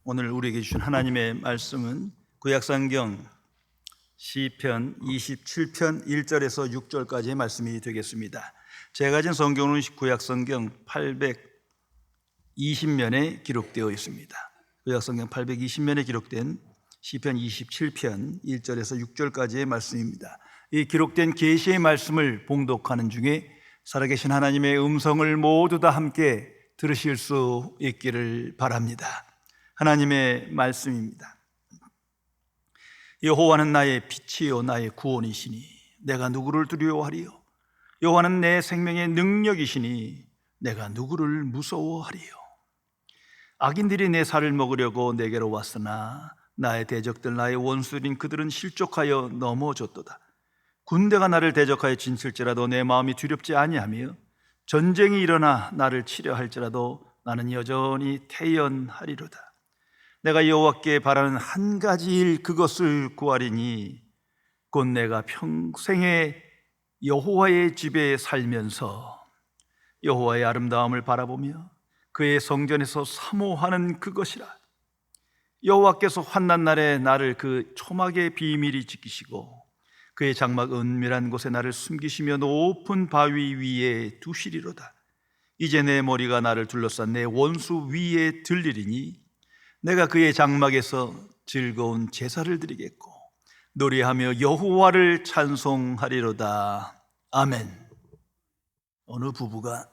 오늘 우리에게 주신 하나님의 말씀은 구약성경 시편 27편 1절에서 6절까지의 말씀이 되겠습니다. 제가 가진 성경은 구약성경 820면에 기록되어 있습니다. 구약성경 820면에 기록된 시편 27편 1절에서 6절까지의 말씀입니다. 이 기록된 계시의 말씀을 봉독하는 중에 살아계신 하나님의 음성을 모두 다 함께 들으실 수 있기를 바랍니다. 하나님의 말씀입니다. 여호와는 나의 빛이요 나의 구원이시니 내가 누구를 두려워하리요? 여호와는 내 생명의 능력이시니 내가 누구를 무서워하리요? 악인들이 내 살을 먹으려고 내게로 왔으나 나의 대적들 나의 원수인 그들은 실족하여 넘어졌도다. 군대가 나를 대적하여 진칠지라도 내 마음이 두렵지 아니하며 전쟁이 일어나 나를 치려 할지라도 나는 여전히 태연하리로다. 내가 여호와께 바라는 한 가지 일 그것을 구하리니 곧 내가 평생에 여호와의 집에 살면서 여호와의 아름다움을 바라보며 그의 성전에서 사모하는 그것이라. 여호와께서 환난 날에 나를 그 초막의 비밀이 지키시고 그의 장막 은밀한 곳에 나를 숨기시며 높은 바위 위에 두시리로다. 이제 내 머리가 나를 둘러싼 내 원수 위에 들리리니 내가 그의 장막에서 즐거운 제사를 드리겠고 노래하며 여호와를 찬송하리로다. 아멘. 어느 부부가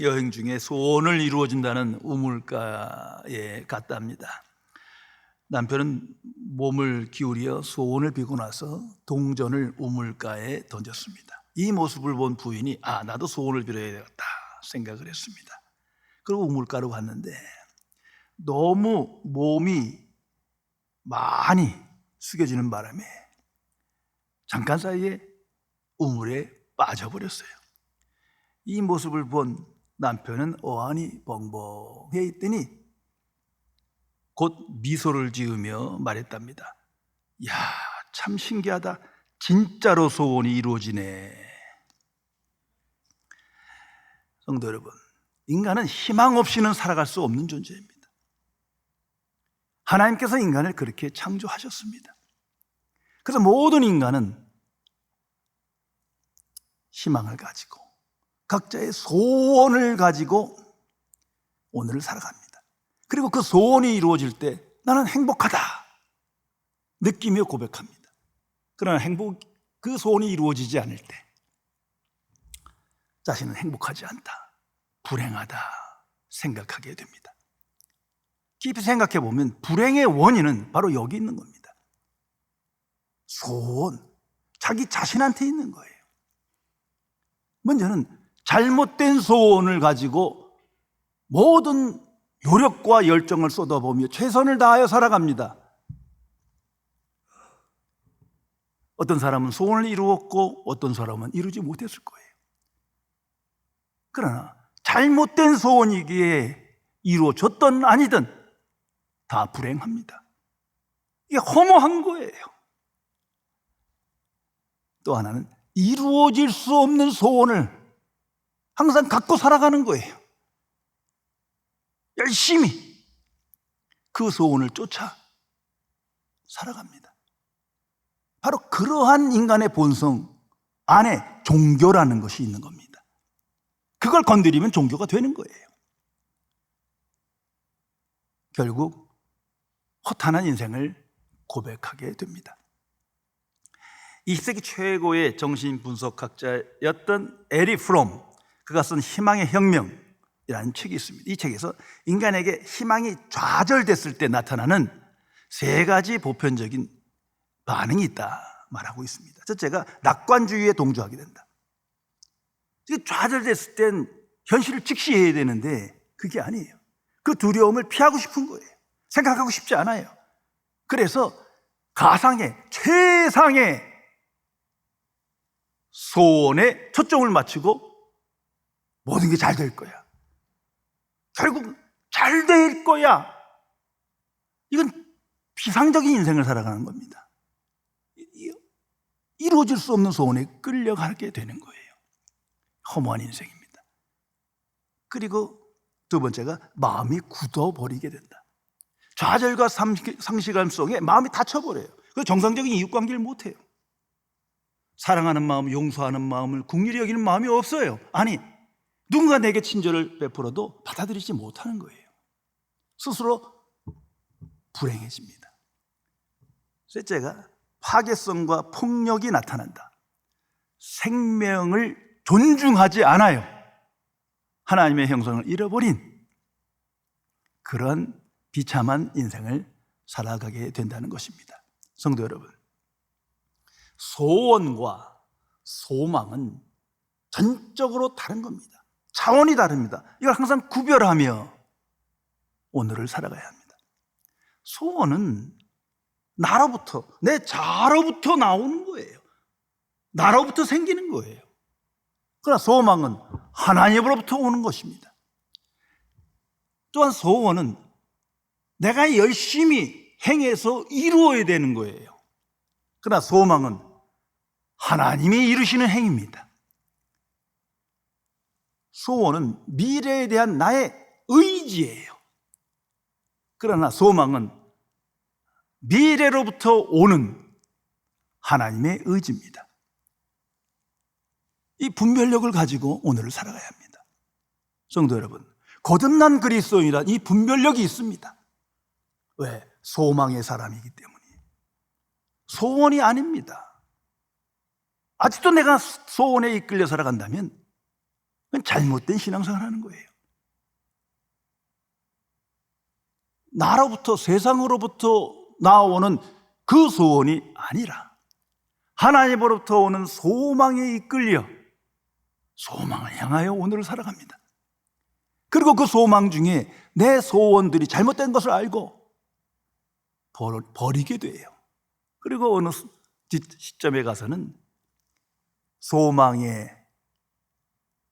여행 중에 소원을 이루어진다는 우물가에 갔답니다. 남편은 몸을 기울여 소원을 비고 나서 동전을 우물가에 던졌습니다. 이 모습을 본 부인이 나도 소원을 빌어야 되겠다 생각을 했습니다. 그리고 우물가로 갔는데 너무 몸이 많이 숙여지는 바람에 잠깐 사이에 우물에 빠져버렸어요. 이 모습을 본 남편은 어안이 벙벙해 있더니 곧 미소를 지으며 말했답니다. 야, 참 신기하다. 진짜로 소원이 이루어지네. 성도 여러분, 인간은 희망 없이는 살아갈 수 없는 존재입니다. 하나님께서 인간을 그렇게 창조하셨습니다. 그래서 모든 인간은 희망을 가지고 각자의 소원을 가지고 오늘을 살아갑니다. 그리고 그 소원이 이루어질 때 나는 행복하다 느끼며 고백합니다. 그러나 그 소원이 이루어지지 않을 때 자신은 행복하지 않다, 불행하다 생각하게 됩니다. 깊이 생각해 보면 불행의 원인은 바로 여기 있는 겁니다. 소원, 자기 자신한테 있는 거예요. 먼저는 잘못된 소원을 가지고 모든 노력과 열정을 쏟아보며 최선을 다하여 살아갑니다. 어떤 사람은 소원을 이루었고 어떤 사람은 이루지 못했을 거예요. 그러나 잘못된 소원이기에 이루어졌든 아니든 다 불행합니다. 이게 허무한 거예요. 또 하나는 이루어질 수 없는 소원을 항상 갖고 살아가는 거예요. 열심히 그 소원을 쫓아 살아갑니다. 바로 그러한 인간의 본성 안에 종교라는 것이 있는 겁니다. 그걸 건드리면 종교가 되는 거예요. 결국 허탄한 인생을 고백하게 됩니다. 20세기 최고의 정신분석학자였던 에리 프롬, 그가 쓴 희망의 혁명 이라는 책이 있습니다. 이 책에서 인간에게 희망이 좌절됐을 때 나타나는 세 가지 보편적인 반응이 있다 말하고 있습니다. 첫째가 낙관주의에 동조하게 된다. 좌절됐을 땐 현실을 직시해야 되는데 그게 아니에요. 그 두려움을 피하고 싶은 거예요. 생각하고 싶지 않아요. 그래서 가상의 최상의 소원에 초점을 맞추고 모든 게 잘 될 거야. 결국 잘 될 거야. 이건 비상적인 인생을 살아가는 겁니다. 이루어질 수 없는 소원에 끌려가게 되는 거예요. 허무한 인생입니다. 그리고 두 번째가 마음이 굳어버리게 된다. 좌절과 상실감 속에 마음이 다쳐버려요. 그래서 정상적인 이웃관계를 못해요. 사랑하는 마음, 용서하는 마음을 긍휼히 여기는 마음이 없어요. 아니, 누군가 내게 친절을 베풀어도 받아들이지 못하는 거예요. 스스로 불행해집니다. 셋째가 파괴성과 폭력이 나타난다. 생명을 존중하지 않아요. 하나님의 형상을 잃어버린 그런 비참한 인생을 살아가게 된다는 것입니다. 성도 여러분, 소원과 소망은 전적으로 다른 겁니다. 차원이 다릅니다. 이걸 항상 구별하며 오늘을 살아가야 합니다. 소원은 나로부터, 내 자로부터 나오는 거예요. 나로부터 생기는 거예요. 그러나 소망은 하나님으로부터 오는 것입니다. 또한 소원은 내가 열심히 행해서 이루어야 되는 거예요. 그러나 소망은 하나님이 이루시는 행위입니다. 소원은 미래에 대한 나의 의지예요. 그러나 소망은 미래로부터 오는 하나님의 의지입니다. 이 분별력을 가지고 오늘을 살아가야 합니다. 성도 여러분, 거듭난 그리스도인이란 이 분별력이 있습니다. 왜? 소망의 사람이기 때문이에요. 소원이 아닙니다. 아직도 내가 소원에 이끌려 살아간다면 그건 잘못된 신앙생활을 하는 거예요. 나로부터, 세상으로부터 나오는 그 소원이 아니라 하나님으로부터 오는 소망에 이끌려 소망을 향하여 오늘을 살아갑니다. 그리고 그 소망 중에 내 소원들이 잘못된 것을 알고 버리게 돼요. 그리고 어느 시점에 가서는 소망에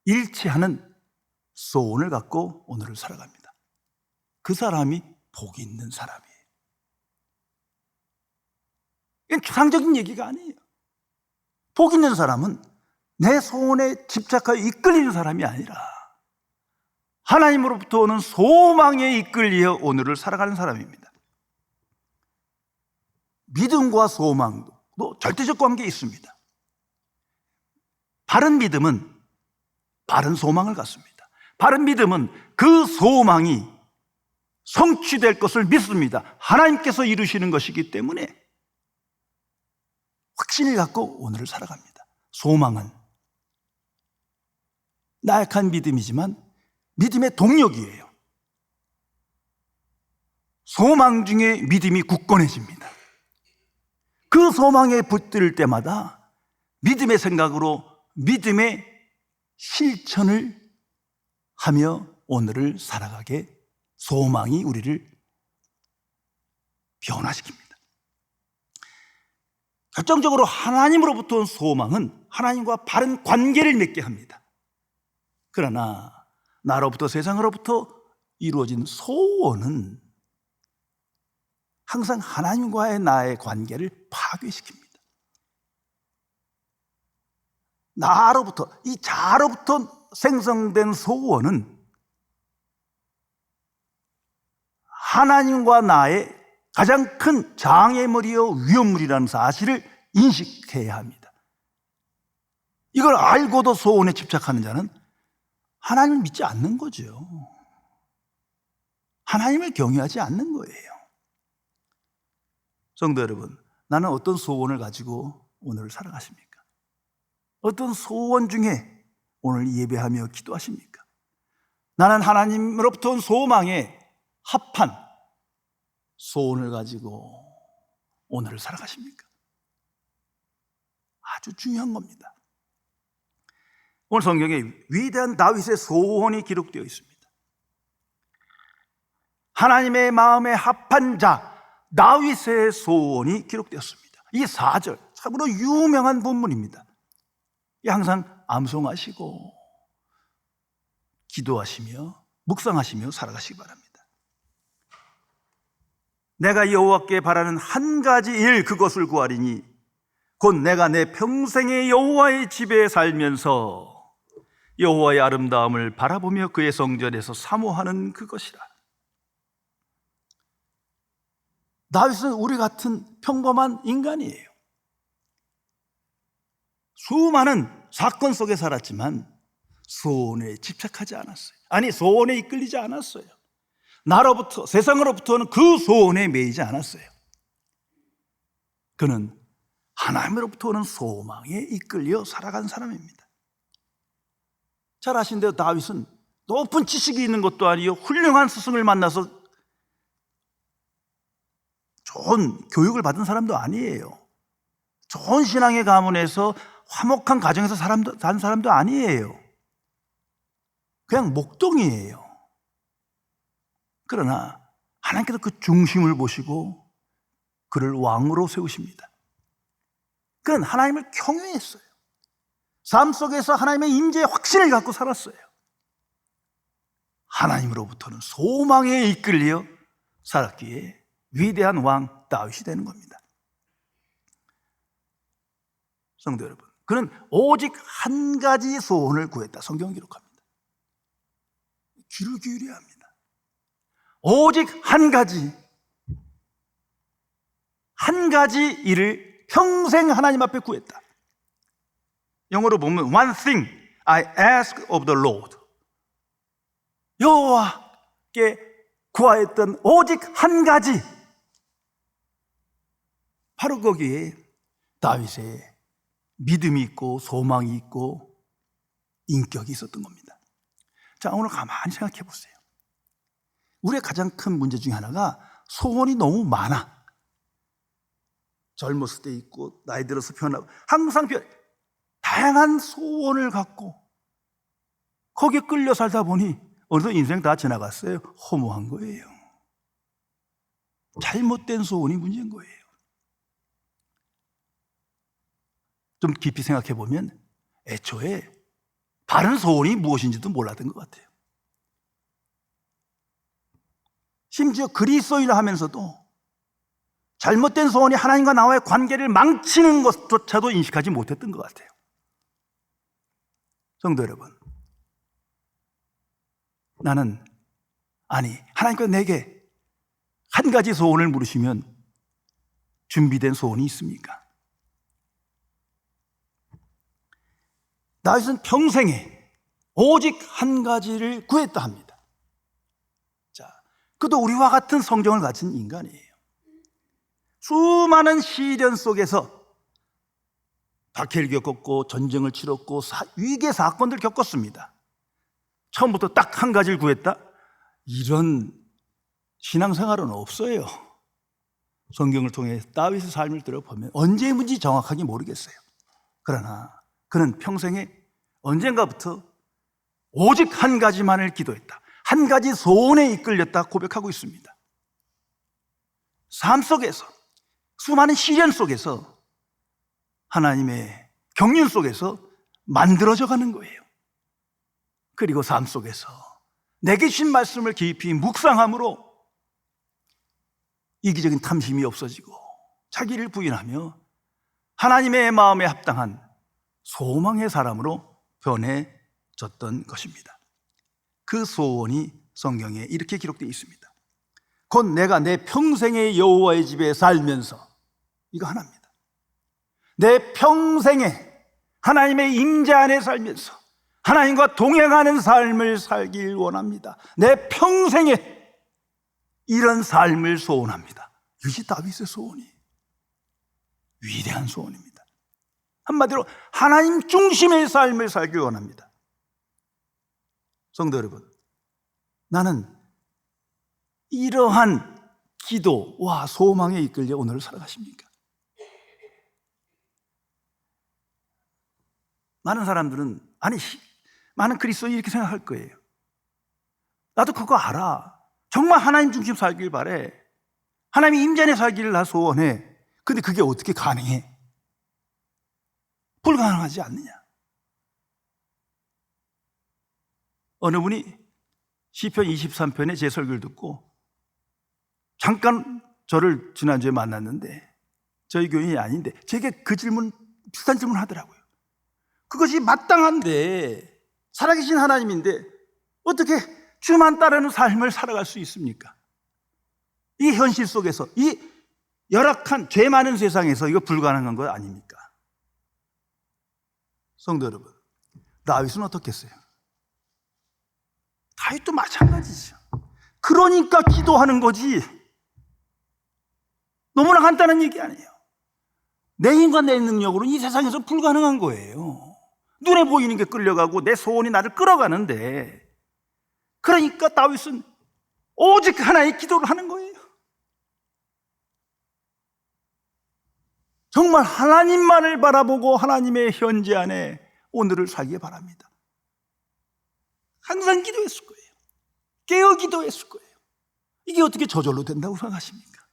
일치하는 소원을 갖고 오늘을 살아갑니다. 그 사람이 복이 있는 사람이에요. 이건 추상적인 얘기가 아니에요. 복 있는 사람은 내 소원에 집착하여 이끌리는 사람이 아니라 하나님으로부터 오는 소망에 이끌려 오늘을 살아가는 사람입니다. 믿음과 소망도 절대적 관계에 있습니다. 바른 믿음은 바른 소망을 갖습니다. 바른 믿음은 그 소망이 성취될 것을 믿습니다. 하나님께서 이루시는 것이기 때문에 확신을 갖고 오늘을 살아갑니다. 소망은 나약한 믿음이지만 믿음의 동력이에요. 소망 중에 믿음이 굳건해집니다. 그 소망에 붙들 때마다 믿음의 생각으로 믿음의 실천을 하며 오늘을 살아가게 소망이 우리를 변화시킵니다. 결정적으로 하나님으로부터 온 소망은 하나님과 바른 관계를 맺게 합니다. 그러나 나로부터 세상으로부터 이루어진 소원은 항상 하나님과의 나의 관계를 파괴시킵니다. 나로부터, 이 자로부터 생성된 소원은 하나님과 나의 가장 큰 장애물이요 위험물이라는 사실을 인식해야 합니다. 이걸 알고도 소원에 집착하는 자는 하나님을 믿지 않는 거죠. 하나님을 경외하지 않는 거예요. 성도 여러분, 나는 어떤 소원을 가지고 오늘을 살아가십니까? 어떤 소원 중에 오늘 예배하며 기도하십니까? 나는 하나님으로부터 온 소망에 합한 소원을 가지고 오늘을 살아가십니까? 아주 중요한 겁니다. 오늘 성경에 위대한 다윗의 소원이 기록되어 있습니다. 하나님의 마음에 합한 자 다윗의 소원이 기록되었습니다. 이 4절 참으로 유명한 본문입니다. 항상 암송하시고 기도하시며 묵상하시며 살아가시기 바랍니다. 내가 여호와께 바라는 한 가지 일 그것을 구하리니 곧 내가 내 평생에 여호와의 집에 살면서 여호와의 아름다움을 바라보며 그의 성전에서 사모하는 그것이라. 다윗은 우리 같은 평범한 인간이에요. 수많은 사건 속에 살았지만 소원에 집착하지 않았어요. 아니, 소원에 이끌리지 않았어요. 나로부터, 세상으로부터는 그 소원에 매이지 않았어요. 그는 하나님으로부터 오는 소망에 이끌려 살아간 사람입니다. 잘 아신대로 다윗은 높은 지식이 있는 것도 아니요, 훌륭한 스승을 만나서 좋은 교육을 받은 사람도 아니에요. 좋은 신앙의 가문에서 화목한 가정에서 산 사람도 아니에요. 그냥 목동이에요. 그러나 하나님께서 그 중심을 보시고 그를 왕으로 세우십니다. 그는 하나님을 경외했어요. 삶 속에서 하나님의 임재의 확신을 갖고 살았어요. 하나님으로부터는 소망에 이끌려 살았기에 위대한 왕 다윗이 되는 겁니다. 성도 여러분, 그는 오직 한 가지 소원을 구했다. 성경은 기록합니다. 귀를 기울여야 합니다. 오직 한 가지 일을 평생 하나님 앞에 구했다. 영어로 보면 One thing I ask of the Lord. 여호와께 구하였던 오직 한 가지, 바로 거기에 다윗의 믿음이 있고 소망이 있고 인격이 있었던 겁니다. 자, 오늘 가만히 생각해 보세요. 우리의 가장 큰 문제 중에 하나가 소원이 너무 많아. 젊었을 때 있고 나이 들어서 변하고 항상 다양한 소원을 갖고 거기에 끌려 살다 보니 어느덧 인생 다 지나갔어요. 허무한 거예요. 잘못된 소원이 문제인 거예요. 좀 깊이 생각해 보면 애초에 바른 소원이 무엇인지도 몰랐던 것 같아요. 심지어 그리스도인을 하면서도 잘못된 소원이 하나님과 나와의 관계를 망치는 것조차도 인식하지 못했던 것 같아요. 성도 여러분, 하나님께서 내게 한 가지 소원을 물으시면 준비된 소원이 있습니까? 다윗은 평생에 오직 한 가지를 구했다 합니다. 자, 그도 우리와 같은 성정을 가진 인간이에요. 수많은 시련 속에서 박해를 겪었고 전쟁을 치렀고 위기 사건들을 겪었습니다. 처음부터 딱 한 가지를 구했다? 이런 신앙생활은 없어요. 성경을 통해 다윗의 삶을 들어보면 언제인지 정확하게 모르겠어요. 그러나 그는 평생에 언젠가부터 오직 한 가지만을 기도했다. 한 가지 소원에 이끌렸다 고백하고 있습니다. 삶 속에서, 수많은 시련 속에서, 하나님의 경륜 속에서 만들어져 가는 거예요. 그리고 삶 속에서 내게 주신 말씀을 깊이 묵상함으로 이기적인 탐심이 없어지고 자기를 부인하며 하나님의 마음에 합당한 소망의 사람으로 변해졌던 것입니다. 그 소원이 성경에 이렇게 기록되어 있습니다. 곧 내가 내 평생의 여호와의 집에 살면서, 이거 하나입니다. 내 평생에 하나님의 임재 안에 살면서 하나님과 동행하는 삶을 살길 원합니다. 내 평생에 이런 삶을 소원합니다. 이것이 다윗의 소원이 위대한 소원입니다. 한마디로 하나님 중심의 삶을 살길 원합니다. 성도 여러분, 나는 이러한 기도와 소망에 이끌려 오늘을 살아가십니까? 많은 사람들은, 많은 그리스도인이 이렇게 생각할 거예요. 나도 그거 알아. 정말 하나님 중심 살길 바래. 하나님이 임재 안에 살기를 나 소원해. 근데 그게 어떻게 가능해? 불가능하지 않느냐? 어느 분이 시편 23편의 제 설교를 듣고 잠깐 저를 지난주에 만났는데 저희 교인이 아닌데 제게 그 질문, 비슷한 질문을 하더라고요. 그것이 마땅한데, 살아계신 하나님인데 어떻게 주만 따르는 삶을 살아갈 수 있습니까? 이 현실 속에서, 이 열악한 죄 많은 세상에서 이거 불가능한 것 아닙니까? 성도 여러분, 다윗은 어떻게 했어요? 다윗도 마찬가지죠. 그러니까 기도하는 거지. 너무나 간단한 얘기 아니에요. 내 힘과 내 능력으로 이 세상에서 불가능한 거예요. 눈에 보이는 게 끌려가고 내 소원이 나를 끌어가는데, 그러니까 다윗은 오직 하나의 기도를 하는 거예요. 정말 하나님만을 바라보고 하나님의 현재 안에 오늘을 살기 바랍니다. 항상 기도했을 거예요. 깨어 기도했을 거예요. 이게 어떻게 저절로 된다고 생각하십니까?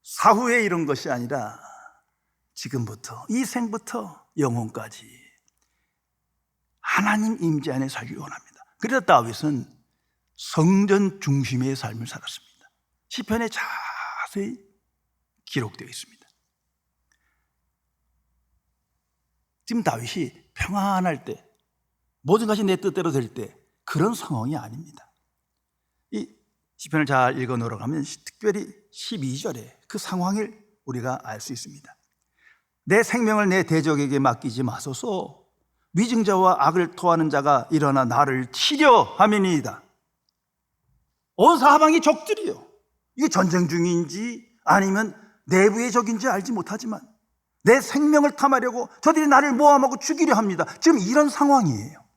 사후에 이런 것이 아니라 지금부터, 이 생부터 영혼까지 하나님 임재 안에 살기 원합니다. 그래서 다윗은 성전 중심의 삶을 살았습니다. 시편에 자세히 기록되어 있습니다. 지금 다윗이 평안할 때, 모든 것이 내 뜻대로 될 때, 그런 상황이 아닙니다. 이 시편을 잘 읽어 놓으면 특별히 12절에 그 상황을 우리가 알 수 있습니다. 내 생명을 내 대적에게 맡기지 마소서. 위증자와 악을 토하는 자가 일어나 나를 치려 함이니이다. 온 사방이 적들이요. 이게 전쟁 중인지 아니면 내부의 적인지 알지 못하지만 내 생명을 탐하려고 저들이 나를 모함하고 죽이려 합니다. 지금 이런 상황이에요.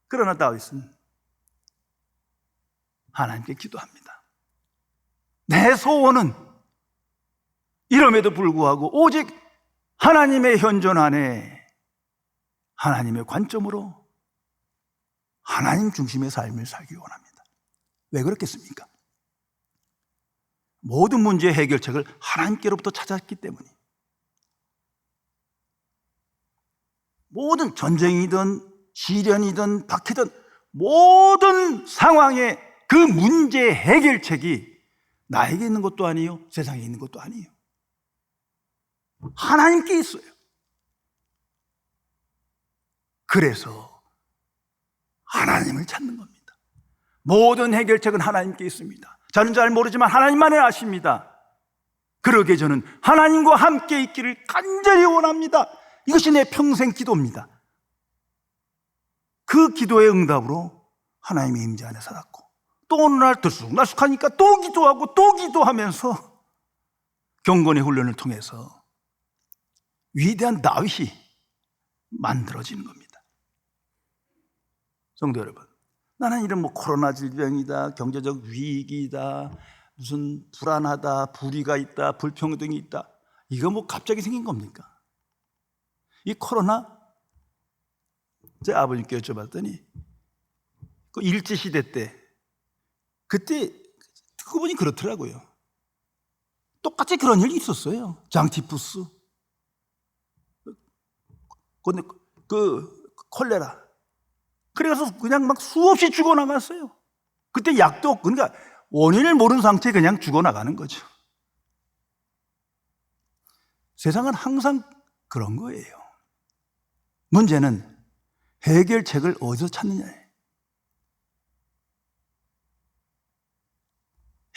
그러나 다윗은 하나님께 기도합니다. 내 소원은 이럼에도 불구하고 오직 하나님의 현존 안에 하나님의 관점으로 하나님 중심의 삶을 살기 원합니다. 왜 그렇겠습니까? 모든 문제의 해결책을 하나님께로부터 찾았기 때문에, 모든 전쟁이든 시련이든 박해든 모든 상황의 그 문제의 해결책이 나에게 있는 것도 아니에요, 세상에 있는 것도 아니에요. 하나님께 있어요. 그래서 하나님을 찾는 겁니다. 모든 해결책은 하나님께 있습니다. 저는 잘 모르지만 하나님만을 아십니다. 그러기에 저는 하나님과 함께 있기를 간절히 원합니다. 이것이 내 평생 기도입니다. 그 기도의 응답으로 하나님의 임재 안에 살았고, 또 어느 날 들쑥날쑥하니까 또 기도하고 또 기도하면서 경건의 훈련을 통해서 위대한 다윗이 만들어지는 겁니다. 성도 여러분, 나는 이런 코로나 질병이다, 경제적 위기다, 무슨 불안하다, 불의가 있다, 불평등이 있다, 이거 갑자기 생긴 겁니까? 이 코로나, 제 아버님께 여쭤봤더니 그 일제시대 때, 그때 듣고 보니 그렇더라고요. 똑같이 그런 일이 있었어요. 장티푸스, 그 콜레라. 그래서 그냥 수없이 죽어나갔어요. 그때 약도 없고, 그러니까 원인을 모르는 상태에 그냥 죽어나가는 거죠. 세상은 항상 그런 거예요. 문제는 해결책을 어디서 찾느냐예요.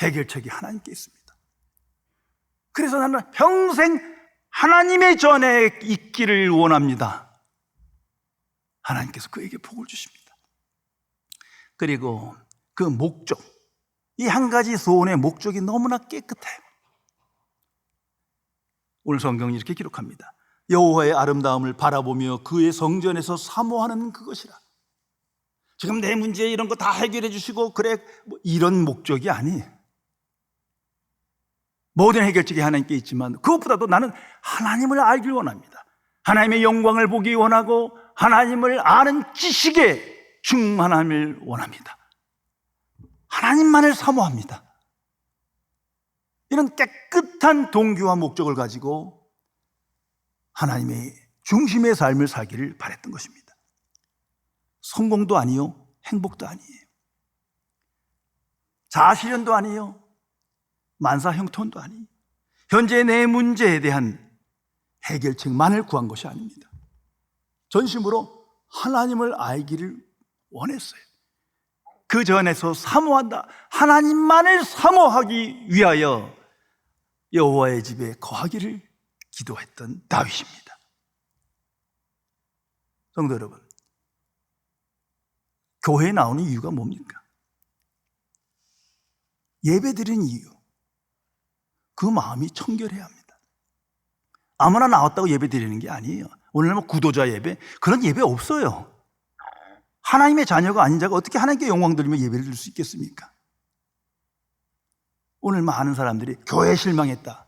해결책이 하나님께 있습니다. 그래서 나는 평생 하나님의 전에 있기를 원합니다. 하나님께서 그에게 복을 주십니다. 그리고 그 목적, 이 한 가지 소원의 목적이 너무나 깨끗해요. 오늘 성경이 이렇게 기록합니다. 여호와의 아름다움을 바라보며 그의 성전에서 사모하는 그것이라. 지금 내 문제 이런 거 다 해결해 주시고 그래, 이런 목적이 아니에요. 모든 해결책이 하나님께 있지만 그것보다도 나는 하나님을 알길 원합니다. 하나님의 영광을 보기 원하고 하나님을 아는 지식에 충만함을 원합니다. 하나님만을 사모합니다. 이런 깨끗한 동기와 목적을 가지고 하나님의 중심의 삶을 살기를 바랬던 것입니다. 성공도 아니요, 행복도 아니에요. 자아실현도 아니에요, 만사형통도 아니에요. 현재 내 문제에 대한 해결책만을 구한 것이 아닙니다. 전심으로 하나님을 알기를 원했어요. 그 전에서 사모한다. 하나님만을 사모하기 위하여 여호와의 집에 거하기를 기도했던 다윗입니다. 성도 여러분, 교회에 나오는 이유가 뭡니까? 예배드리는 이유, 그 마음이 청결해야 합니다. 아무나 나왔다고 예배드리는 게 아니에요. 오늘 뭐 구도자 예배, 그런 예배 없어요. 하나님의 자녀가 아닌 자가 어떻게 하나님께 영광 돌리며 예배를 드릴 수 있겠습니까? 오늘 많은 사람들이 교회에 실망했다,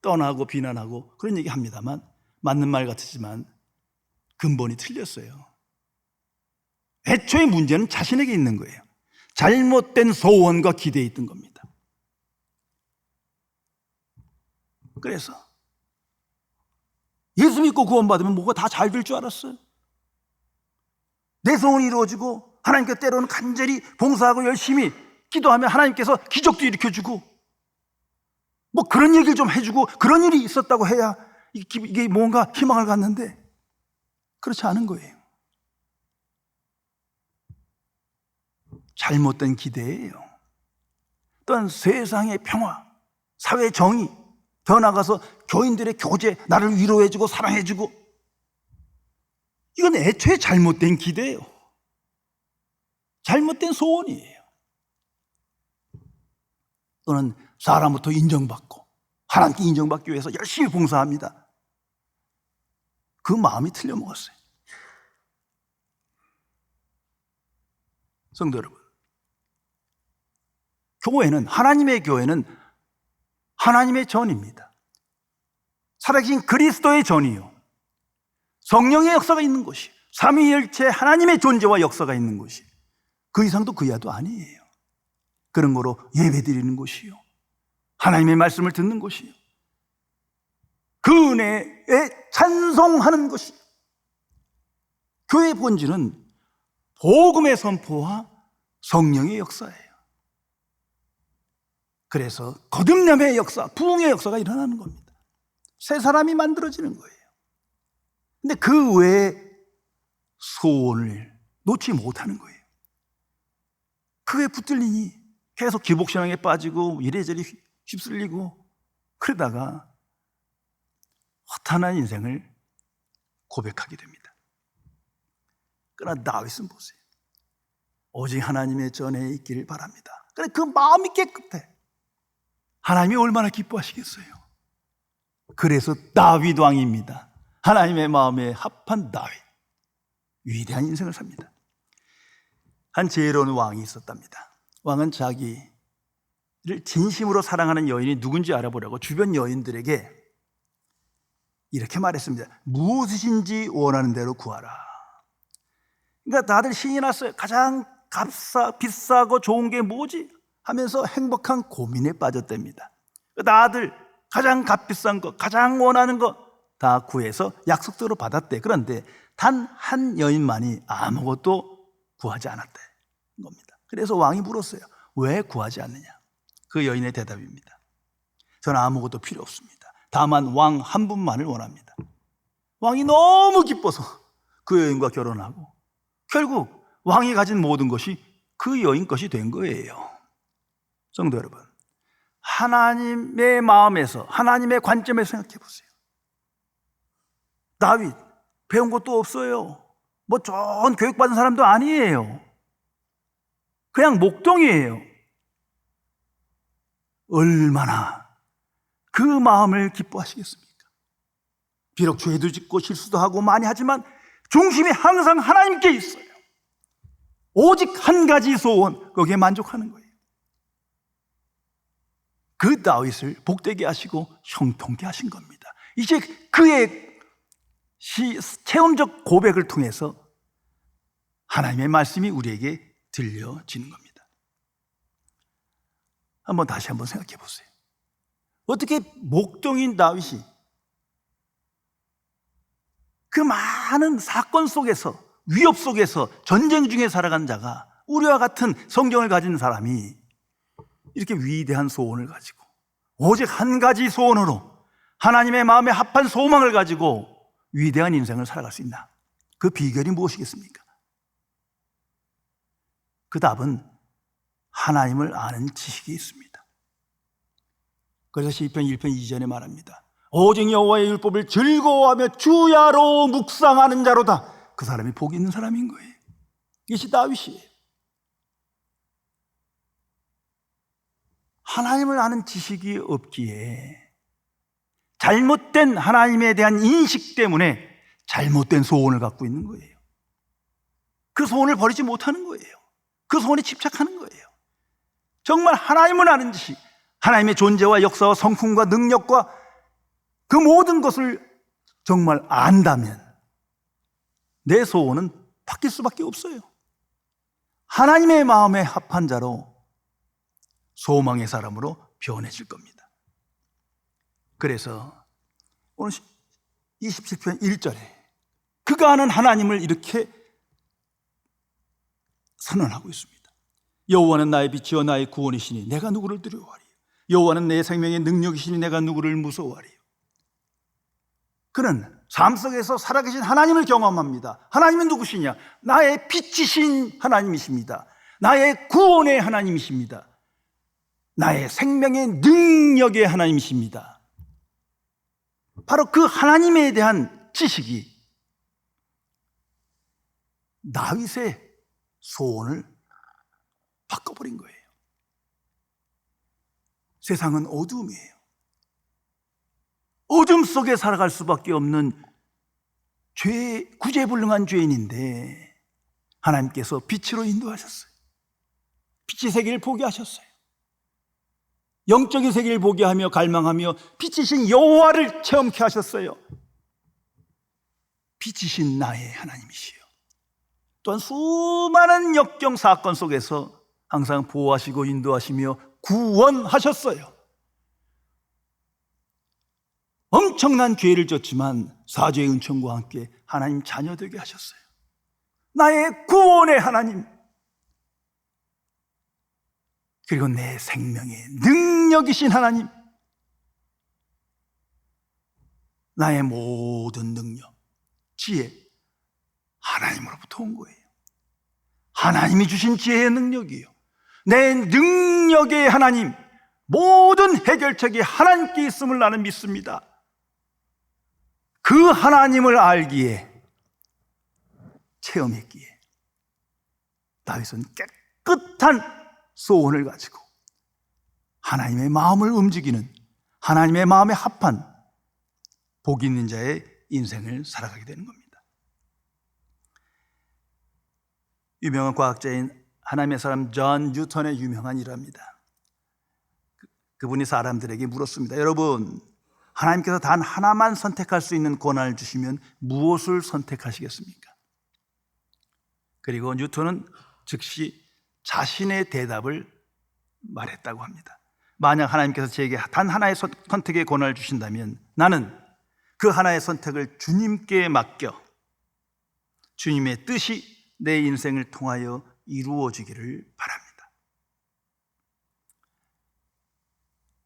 떠나고 비난하고 그런 얘기 합니다만, 맞는 말 같으지만 근본이 틀렸어요. 애초에 문제는 자신에게 있는 거예요. 잘못된 소원과 기대에 있던 겁니다. 그래서 예수 믿고 구원받으면 뭐가 다 잘 될 줄 알았어요. 내 소원이 이루어지고 하나님께 때로는 간절히 봉사하고 열심히 기도하면 하나님께서 기적도 일으켜주고 뭐 그런 얘기를 좀 해주고 그런 일이 있었다고 해야 이게 뭔가 희망을 갖는데, 그렇지 않은 거예요. 잘못된 기대예요. 또한 세상의 평화, 사회 정의, 더 나아가서 교인들의 교제, 나를 위로해주고 사랑해주고, 이건 애초에 잘못된 기대예요. 잘못된 소원이에요. 또는 사람부터 인정받고 하나님께 인정받기 위해서 열심히 봉사합니다. 그 마음이 틀려먹었어요. 성도 여러분, 하나님의 교회는 하나님의 전입니다. 살아계신 그리스도의 전이요, 성령의 역사가 있는 곳이, 삼위일체 하나님의 존재와 역사가 있는 곳이, 그 이상도 그 이하도 아니에요. 그런 거로 예배드리는 곳이요, 하나님의 말씀을 듣는 곳이요, 그 은혜에 찬송하는 것이, 교회의 본질은 복음의 선포와 성령의 역사예요. 그래서 거듭남의 역사, 부흥의 역사가 일어나는 겁니다. 새 사람이 만들어지는 거예요. 근데 그 외에 소원을 놓지 못하는 거예요. 그게 붙들리니 계속 기복신앙에 빠지고 이래저래 휩쓸리고, 그러다가 허탄한 인생을 고백하게 됩니다. 그러나 다윗은 보세요. 오직 하나님의 전에 있기를 바랍니다. 그래, 그 마음이 깨끗해. 하나님이 얼마나 기뻐하시겠어요. 그래서 다윗 왕입니다. 하나님의 마음에 합한 다윗, 위대한 인생을 삽니다. 한 지혜로운 왕이 있었답니다. 왕은 자기를 진심으로 사랑하는 여인이 누군지 알아보려고 주변 여인들에게 이렇게 말했습니다. 무엇이든지 원하는 대로 구하라. 그러니까 다들 신이 났어요. 가장 비싸고 좋은 게 뭐지? 하면서 행복한 고민에 빠졌답니다. 다들 가장 값비싼 거, 가장 원하는 거 다 구해서 약속대로 받았대. 그런데 단 한 여인만이 아무것도 구하지 않았다는 겁니다. 그래서 왕이 물었어요. 왜 구하지 않느냐? 그 여인의 대답입니다. 저는 아무것도 필요 없습니다. 다만 왕 한 분만을 원합니다. 왕이 너무 기뻐서 그 여인과 결혼하고 결국 왕이 가진 모든 것이 그 여인 것이 된 거예요. 성도 여러분, 하나님의 마음에서, 하나님의 관점에서 생각해 보세요. 다윗 배운 것도 없어요. 뭐 좋은 교육받은 사람도 아니에요. 그냥 목동이에요. 얼마나 그 마음을 기뻐하시겠습니까? 비록 죄도 짓고 실수도 하고 많이 하지만 중심이 항상 하나님께 있어요. 오직 한 가지 소원, 거기에 만족하는 거예요. 그 다윗을 복되게 하시고 형통케 하신 겁니다. 이제 그의 체험적 고백을 통해서 하나님의 말씀이 우리에게 들려지는 겁니다. 다시 한번 생각해 보세요. 어떻게 목동인 다윗이 그 많은 사건 속에서, 위협 속에서, 전쟁 중에 살아간 자가, 우리와 같은 성경을 가진 사람이 이렇게 위대한 소원을 가지고, 오직 한 가지 소원으로 하나님의 마음에 합한 소망을 가지고 위대한 인생을 살아갈 수 있나? 그 비결이 무엇이겠습니까? 그 답은 하나님을 아는 지식이 있습니다. 그래서 시편 1편 2절에 말합니다. 오직 여호와의 율법을 즐거워하며 주야로 묵상하는 자로다. 그 사람이 복이 있는 사람인 거예요. 이것이 다윗이에요. 하나님을 아는 지식이 없기에 잘못된 하나님에 대한 인식 때문에 잘못된 소원을 갖고 있는 거예요. 그 소원을 버리지 못하는 거예요. 그 소원에 집착하는 거예요. 정말 하나님을 아는 지식, 하나님의 존재와 역사와 성품과 능력과 그 모든 것을 정말 안다면 내 소원은 바뀔 수밖에 없어요. 하나님의 마음에 합한 자로 소망의 사람으로 변해질 겁니다. 그래서 오늘 27편 1절에 그가 아는 하나님을 이렇게 선언하고 있습니다. 여호와는 나의 빛이요 나의 구원이시니 내가 누구를 두려워하리요. 여호와는 내 생명의 능력이시니 내가 누구를 무서워하리요. 그는 삶 속에서 살아계신 하나님을 경험합니다. 하나님은 누구시냐? 나의 빛이신 하나님이십니다. 나의 구원의 하나님이십니다. 나의 생명의 능력의 하나님이십니다. 바로 그 하나님에 대한 지식이 다윗의 소원을 바꿔버린 거예요. 세상은 어둠이에요. 어둠 속에 살아갈 수밖에 없는 구제불능한 죄인인데 하나님께서 빛으로 인도하셨어요. 빛의 세계를 보게 하셨어요. 영적인 세계를 보게 하며 갈망하며 빛이신 여호와를 체험케 하셨어요. 빛이신 나의 하나님이시여. 또한 수많은 역경 사건 속에서 항상 보호하시고 인도하시며 구원하셨어요. 엄청난 죄를 졌지만 사죄의 은총과 함께 하나님 자녀 되게 하셨어요. 나의 구원의 하나님, 그리고 내 생명의 능력이신 하나님, 나의 모든 능력, 지혜, 하나님으로부터 온 거예요. 하나님이 주신 지혜의 능력이에요. 내 능력의 하나님, 모든 해결책이 하나님께 있음을 나는 믿습니다. 그 하나님을 알기에, 체험했기에 다윗은 깨끗한 소원을 가지고 하나님의 마음을 움직이는, 하나님의 마음에 합한 복 있는 자의 인생을 살아가게 되는 겁니다. 유명한 과학자인 하나님의 사람 존 뉴턴의 유명한 일화입니다. 그분이 사람들에게 물었습니다. 여러분, 하나님께서 단 하나만 선택할 수 있는 권한을 주시면 무엇을 선택하시겠습니까? 그리고 뉴턴은 즉시 자신의 대답을 말했다고 합니다. 만약 하나님께서 제게 단 하나의 선택의 권한을 주신다면 나는 그 하나의 선택을 주님께 맡겨 주님의 뜻이 내 인생을 통하여 이루어지기를 바랍니다.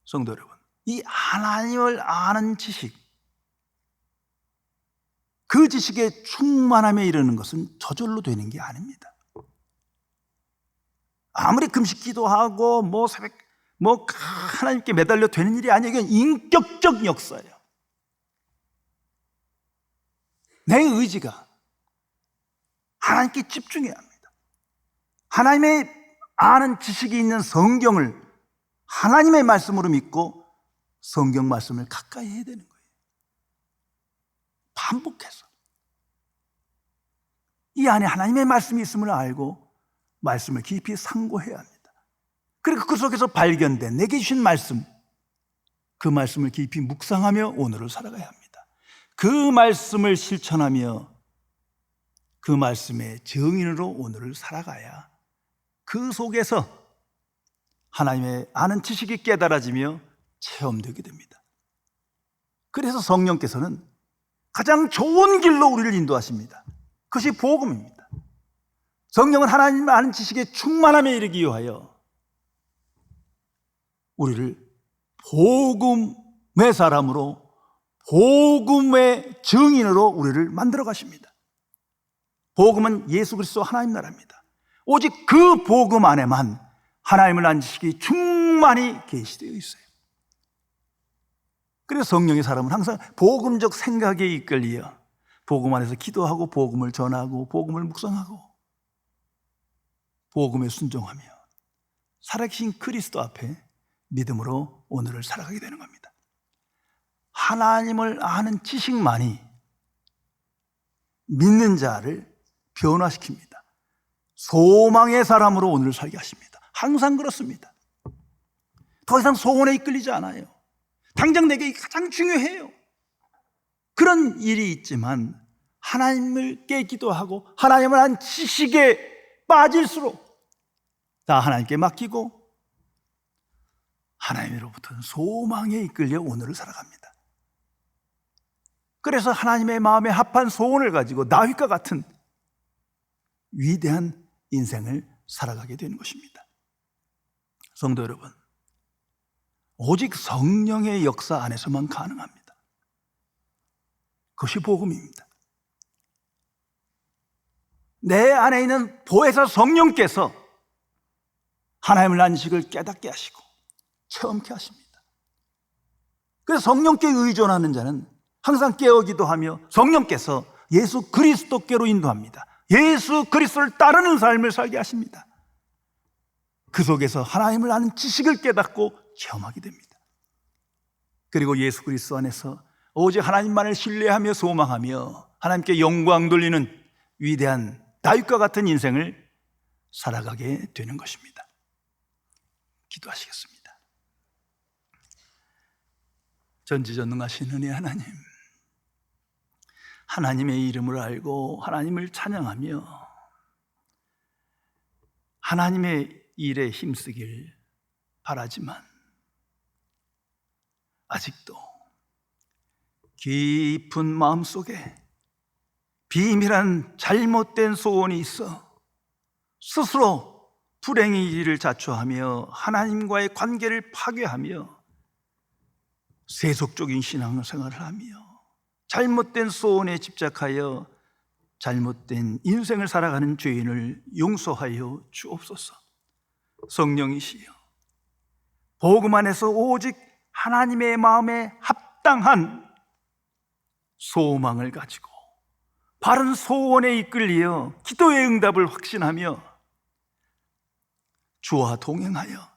성도 여러분, 이 하나님을 아는 지식, 그 지식의 충만함에 이르는 것은 저절로 되는 게 아닙니다. 아무리 금식 기도하고 새벽 하나님께 매달려 되는 일이 아니에요. 이건 인격적 역사예요. 내 의지가 하나님께 집중해야 합니다. 하나님의 아는 지식이 있는 성경을 하나님의 말씀으로 믿고 성경 말씀을 가까이 해야 되는 거예요. 반복해서 이 안에 하나님의 말씀이 있음을 알고 말씀을 깊이 상고해야 합니다. 그리고 그 속에서 발견된 내게 주신 말씀, 그 말씀을 깊이 묵상하며 오늘을 살아가야 합니다. 그 말씀을 실천하며 그 말씀의 증인으로 오늘을 살아가야 그 속에서 하나님의 아는 지식이 깨달아지며 체험되게 됩니다. 그래서 성령께서는 가장 좋은 길로 우리를 인도하십니다. 그것이 복음입니다. 성령은 하나님 아는 지식의 충만함에 이르기 위하여 우리를 복음의 사람으로, 복음의 증인으로 우리를 만들어 가십니다. 복음은 예수 그리스도 하나님 나라입니다. 오직 그 복음 안에만 하나님을 아는 지식이 충만히 계시되어 있어요. 그래서 성령의 사람은 항상 복음적 생각에 이끌려 복음 안에서 기도하고 복음을 전하고 복음을 묵상하고 복음에 순종하며 살아계신 그리스도 앞에 믿음으로 오늘을 살아가게 되는 겁니다. 하나님을 아는 지식만이 믿는 자를 변화시킵니다. 소망의 사람으로 오늘을 살게 하십니다. 항상 그렇습니다. 더 이상 소원에 이끌리지 않아요. 당장 내게 가장 중요해요. 그런 일이 있지만 하나님을 깨기도 하고 하나님을 한 지식에 빠질수록 다 하나님께 맡기고 하나님으로부터는 소망에 이끌려 오늘을 살아갑니다. 그래서 하나님의 마음에 합한 소원을 가지고 다윗과 같은 위대한 인생을 살아가게 되는 것입니다. 성도 여러분, 오직 성령의 역사 안에서만 가능합니다. 그것이 복음입니다. 내 안에 있는 보혜사 성령께서 하나님을 아는 지식을 깨닫게 하시고 체험케 하십니다. 그래서 성령께 의존하는 자는 항상 깨어 기도하며 성령께서 예수 그리스도께로 인도합니다. 예수 그리스도를 따르는 삶을 살게 하십니다. 그 속에서 하나님을 아는 지식을 깨닫고 체험하게 됩니다. 그리고 예수 그리스도 안에서 오직 하나님만을 신뢰하며 소망하며 하나님께 영광 돌리는 위대한 다윗과 같은 인생을 살아가게 되는 것입니다. 기도하시겠습니다. 전지전능하신 은혜 하나님, 하나님의 이름을 알고 하나님을 찬양하며 하나님의 일에 힘쓰길 바라지만 아직도 깊은 마음속에 비밀한 잘못된 소원이 있어 스스로 불행의 길을 자초하며 하나님과의 관계를 파괴하며 세속적인 신앙생활을 하며 잘못된 소원에 집착하여 잘못된 인생을 살아가는 죄인을 용서하여 주옵소서. 성령이시여, 복음 안에서 오직 하나님의 마음에 합당한 소망을 가지고 바른 소원에 이끌려 기도의 응답을 확신하며 주와 동행하여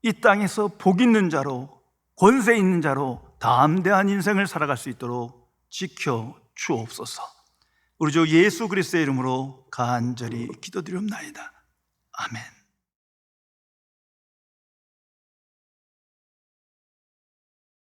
이 땅에서 복 있는 자로, 권세 있는 자로 담대한 인생을 살아갈 수 있도록 지켜 주옵소서. 우리 주 예수 그리스도의 이름으로 간절히 기도드리옵나이다. 아멘.